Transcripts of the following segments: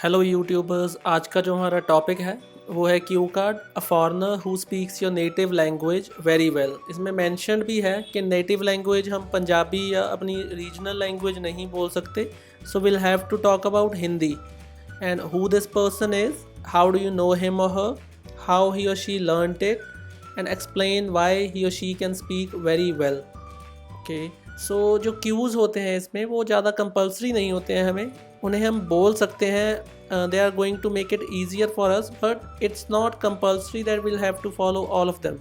Hello YouTubers. आज का जो हमारा टॉपिक है वो है Q card a foreigner who speaks your native language very well. इसमें मेंशन भी है कि नेटिव लैंग्वेज हम पंजाबी या अपनी रीजनल लैंग्वेज नहीं बोल सकते, so will have to talk about Hindi and who this person is, how do you know him or her, how he or she learned it and explain why he or she can speak very well. Okay, so जो cues होते हैं इसमें वो ज़्यादा compulsory नहीं होते हैं, हमें उन्हें हम बोल सकते हैं। They are going to make it easier for us, but it's not compulsory that will have to follow all of them.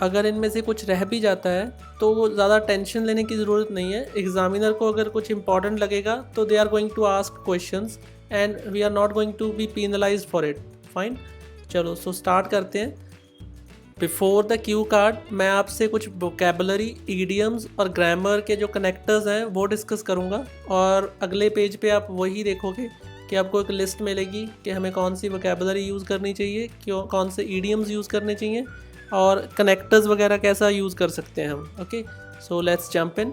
अगर इनमें से कुछ रह भी जाता है तो वो ज़्यादा टेंशन लेने की ज़रूरत नहीं है। एग्जामिनर को अगर कुछ इंपॉर्टेंट लगेगा तो they are going to ask questions and we are not going to be penalised for it. Fine, चलो सो स्टार्ट करते हैं। बिफोर द क्यू कार्ड मैं आपसे कुछ वोकेबलरी, ईडियम्स और ग्रामर के जो कनेक्टर्स हैं वो डिस्कस करूँगा, और अगले पेज पे आप वही देखोगे कि आपको एक लिस्ट मिलेगी कि हमें कौन सी वोकेबलरी यूज़ करनी चाहिए, क्यों कौन से ईडियम्स यूज़ करने चाहिए और कनेक्टर्स वगैरह कैसा यूज़ कर सकते हैं हम। Okay, so let's jump in.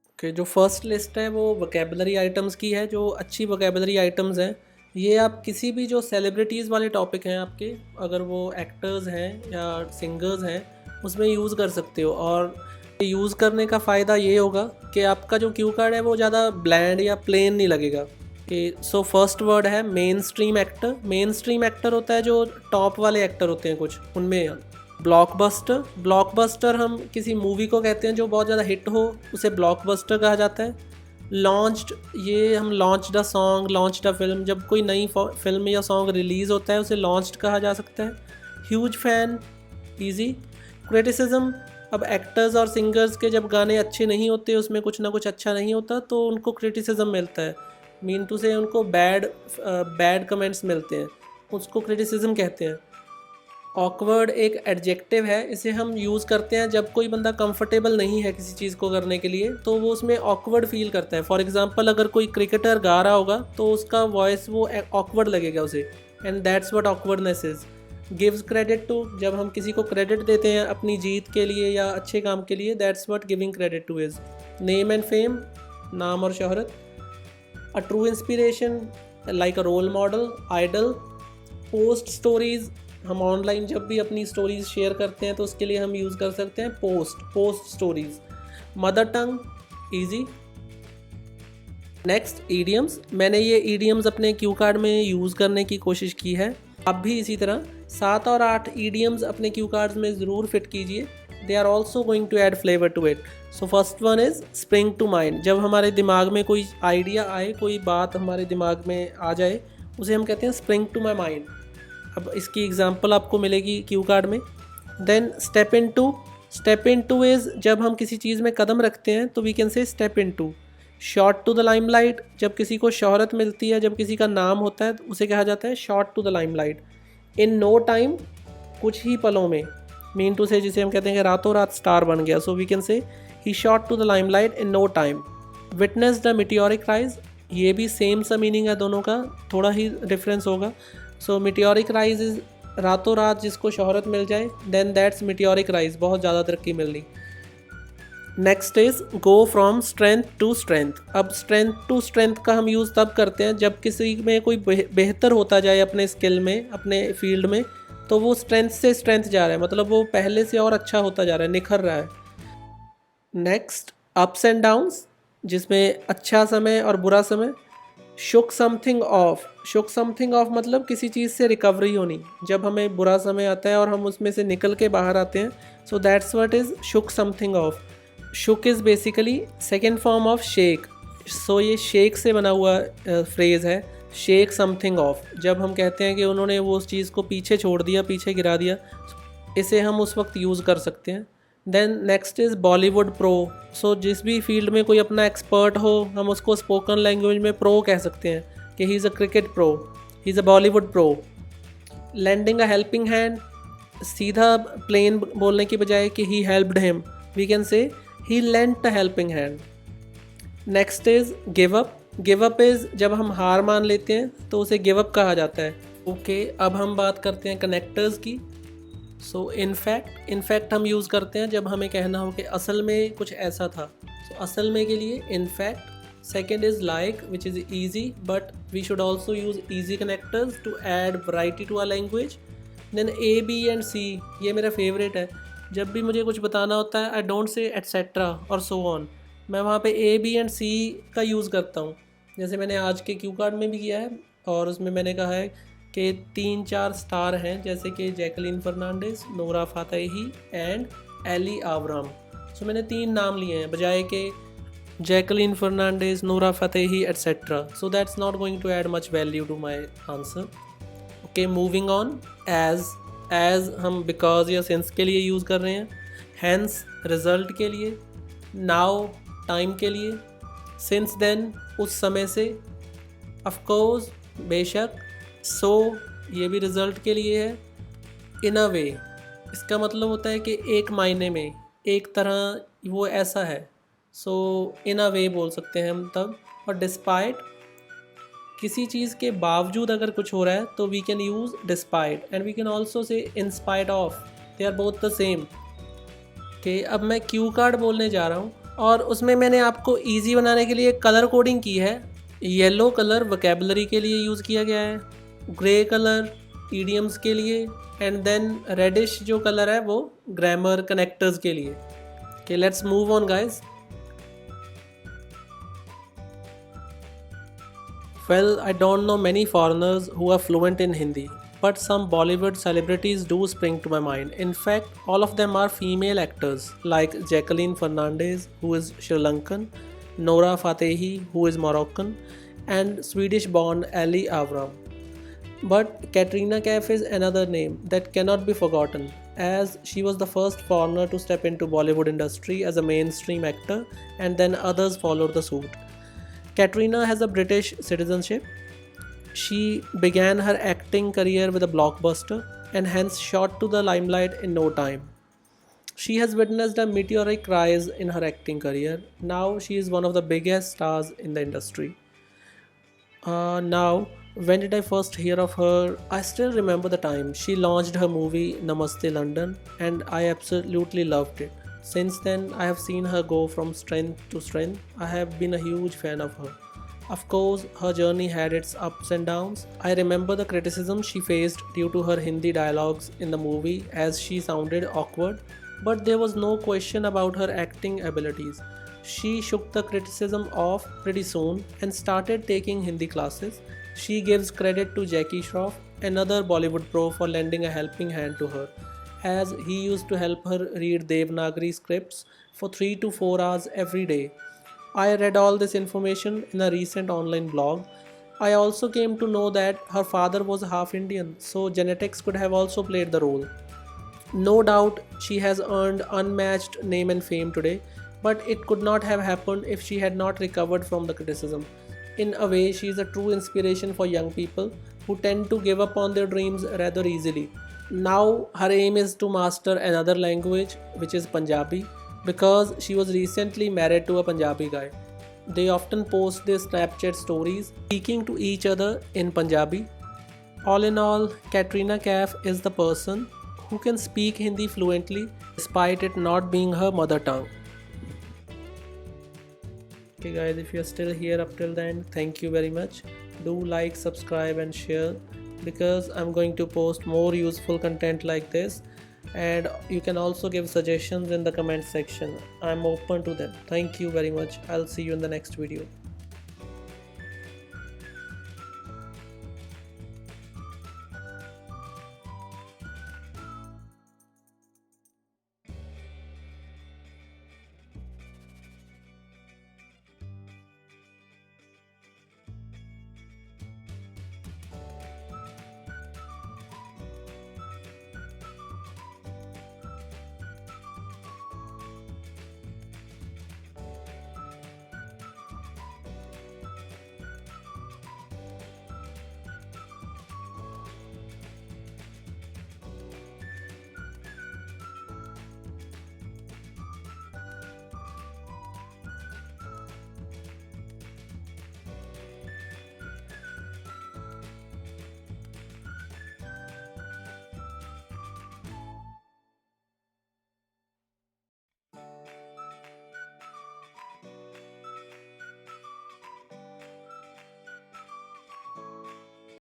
Okay, जो फर्स्ट लिस्ट है वो वोकेबलरी आइटम्स की है। जो अच्छी वोकेबलरी आइटम्स हैं ये आप किसी भी जो सेलिब्रिटीज़ वाले टॉपिक हैं आपके, अगर वो एक्टर्स हैं या सिंगर्स हैं, उसमें यूज़ कर सकते हो। और यूज़ करने का फ़ायदा ये होगा कि आपका जो क्यू कार्ड है वो ज़्यादा ब्लैंड या प्लेन नहीं लगेगा। कि सो फर्स्ट वर्ड है main stream actor. Main stream actor होता है जो टॉप वाले एक्टर होते हैं कुछ, उनमें ब्लॉकबस्टर। ब्लॉकबस्टर हम किसी मूवी को कहते हैं जो बहुत ज़्यादा हिट हो, उसे ब्लॉकबस्टर कहा जाता है। लॉन्च्ड, ये हम launch the song, launch the film, जब कोई नई फिल्म या सॉन्ग रिलीज़ होता है उसे लॉन्च्ड कहा जा सकता है। Huge fan, easy. क्रिटिसिज्म, अब एक्टर्स और सिंगर्स के जब गाने अच्छे नहीं होते, उसमें कुछ ना कुछ अच्छा नहीं होता, तो उनको क्रिटिसिज्म मिलता है। मीन टू से उनको बैड कमेंट्स मिलते हैं, उसको क्रिटिसिज्म कहते हैं। ऑकवर्ड एक एडजेक्टिव है, इसे हम यूज़ करते हैं जब कोई बंदा कंफर्टेबल नहीं है किसी चीज़ को करने के लिए, तो वो उसमें ऑकवर्ड फील करता है। फॉर एग्जांपल अगर कोई क्रिकेटर गा रहा होगा तो उसका वॉइस वो ऑकवर्ड लगेगा उसे, and that's what awkwardness is. Gives credit to, जब हम किसी को क्रेडिट देते हैं अपनी जीत के लिए या अच्छे काम के लिए, that's what giving credit to is. Name and fame, नाम और शोहरत। A true inspiration like a role model, idol. Post stories, हम ऑनलाइन जब भी अपनी स्टोरीज़ शेयर करते हैं तो उसके लिए हम यूज़ कर सकते हैं post stories. Mother tongue, easy. Next idioms, मैंने ये ईडियम्स अपने क्यू कार्ड में यूज़ करने की कोशिश की है, आप भी इसी तरह 7 और 8 ईडियम्स अपने क्यू कार्ड्स में ज़रूर फिट कीजिए। They are also going to add flavour to it. So first one is spring to mind. जब हमारे दिमाग में कोई आइडिया आए, कोई बात हमारे दिमाग में आ जाए, उसे हम कहते हैं स्प्रिंग टू माई माइंड। अब इसकी एग्जांपल आपको मिलेगी क्यू कार्ड में। Then step into. Step into is जब हम किसी चीज़ में कदम रखते हैं तो we can say step into. Shot to the limelight, जब किसी को शोहरत मिलती है, जब किसी का नाम होता है तो उसे कहा जाता है shot to the limelight. In no time, कुछ ही पलों में। मीन टू से जिसे हम कहते हैं कि रातों रात स्टार बन गया, सो we can say he shot to the limelight in no time. Witness the meteoric rise, ये भी सेम सा मीनिंग है दोनों का, थोड़ा ही डिफरेंस होगा। सो मिटियोरिक राइज इज़ रातों रात जिसको शोहरत मिल जाए, देन दैट्स मिटियोरिक राइज, बहुत ज़्यादा तरक्की मिलनी। Next is go from strength to strength. अब स्ट्रेंथ टू स्ट्रेंथ का हम यूज़ तब करते हैं जब किसी में कोई बेहतर होता जाए अपने स्किल में, अपने फील्ड में, तो वो स्ट्रेंथ से स्ट्रेंथ जा रहा है, मतलब वो पहले से और अच्छा होता जा रहा है, निखर रहा है। नेक्स्ट अप्स एंड डाउन्स, जिसमें अच्छा समय और बुरा समय। Shook something off, shook something off मतलब किसी चीज़ से रिकवरी होनी, जब हमें बुरा समय आता है और हम उसमें से निकल के बाहर आते हैं, so that's what is shook something off. Shook is basically second form of shake, सो ये शेक से बना हुआ फ्रेज़ है, शेक समथिंग ऑफ। जब हम कहते हैं कि उन्होंने वो उस चीज़ को पीछे छोड़ दिया, पीछे गिरा दिया, इसे हम उस वक्त यूज़ कर सकते हैं। Then next is Bollywood pro. So जिस भी फील्ड में कोई अपना एक्सपर्ट हो, हम उसको स्पोकन लैंग्वेज में प्रो कह सकते हैं कि he is a cricket pro, he is a Bollywood pro. Lending a helping hand, सीधा प्लेन बोलने की बजाय कि he helped him, we can say he lent a helping hand. Next is give up. Give up is जब हम हार मान लेते हैं तो उसे गिव अप कहा जाता है। ओके, अब हम बात करते हैं कनेक्टर्स की। सो इनफैक्ट हम यूज़ करते हैं जब हमें कहना हो कि असल में कुछ ऐसा था। सो असल में के लिए in fact, Second is like, which is easy, but we should also use easy connectors to add variety to our language. Then A, B and C, ये मेरा फेवरेट है. जब भी मुझे कुछ बताना होता है, I don't say etc और so on. मैं वहाँ पे A, B and C का यूज़ करता हूँ. जैसे मैंने आज के क्यू कार्ड में भी किया है, और उसमें मैंने कहा है कि 3-4 स्टार हैं, जैसे कि Jacqueline Fernandez, Nora Fatehi and Elli Avram. So मैंने 3 नाम लिए हैं बजाय के Jacqueline Fernandez, Noura Fatehi, etc. So that's not going to add much value to my answer. Okay, moving on. As हम because या since के लिए यूज़ कर रहे हैं. Hence result के लिए. Now time के लिए. Since then उस समय से. Of course बेशक. So ये भी result के लिए है. In a way इसका मतलब होता है कि एक मायने में, एक तरह वो ऐसा है. सो इन अ वे बोल सकते हैं हम तब. और डिस्पाइट, किसी चीज़ के बावजूद अगर कुछ हो रहा है तो we can use despite, and we can also say in spite of. They are both the same. कि अब मैं क्यू कार्ड बोलने जा रहा हूँ, और उसमें मैंने आपको ईजी बनाने के लिए कलर कोडिंग की है. येलो कलर वोकैबुलरी के लिए यूज़ किया गया है, ग्रे कलर ईडियम्स के लिए, एंड देन रेडिश जो कलर है वो ग्रामर कनेक्टर्स के लिए. कि let's move on guys. Well, I don't know many foreigners who are fluent in Hindi, but some Bollywood celebrities do spring to my mind. In fact, all of them are female actors, like Jacqueline Fernandez, who is Sri Lankan, Noura Fatehi, who is Moroccan, and Swedish-born Ali Avram. But Katrina Kaif is another name that cannot be forgotten, as she was the first foreigner to step into Bollywood industry as a mainstream actor, and then others followed the suit. Katrina has a British citizenship. She began her acting career with a blockbuster and hence shot to the limelight in no time. She has witnessed a meteoric rise in her acting career. Now she is one of the biggest stars in the industry. Now, when did I first hear of her? I still remember the time she launched her movie Namaste London, and I absolutely loved it. Since then, I have seen her go from strength to strength. I have been a huge fan of her. Of course, her journey had its ups and downs. I remember the criticism she faced due to her Hindi dialogues in the movie, as she sounded awkward, but there was no question about her acting abilities. She shook the criticism off pretty soon and started taking Hindi classes. She gives credit to Jackie Shroff, another Bollywood pro, for lending a helping hand to her, as he used to help her read Devanagari scripts for 3 to 4 hours every day. I read all this information in a recent online blog. I also came to know that her father was half Indian, so genetics could have also played the role. No doubt she has earned unmatched name and fame today, but it could not have happened if she had not recovered from the criticism. In a way, she is a true inspiration for young people who tend to give up on their dreams rather easily. Now her aim is to master another language, which is Punjabi, because she was recently married to a Punjabi guy. They often post their Snapchat stories speaking to each other in Punjabi. All in all, Katrina Kaif is the person who can speak Hindi fluently despite it not being her mother tongue. Okay guys, if you are still here up till the end, thank you very much. Do like, subscribe and share, because I'm going to post more useful content like this, and you can also give suggestions in the comment section. I'm open to them. Thank you very much. I'll see you in the next video.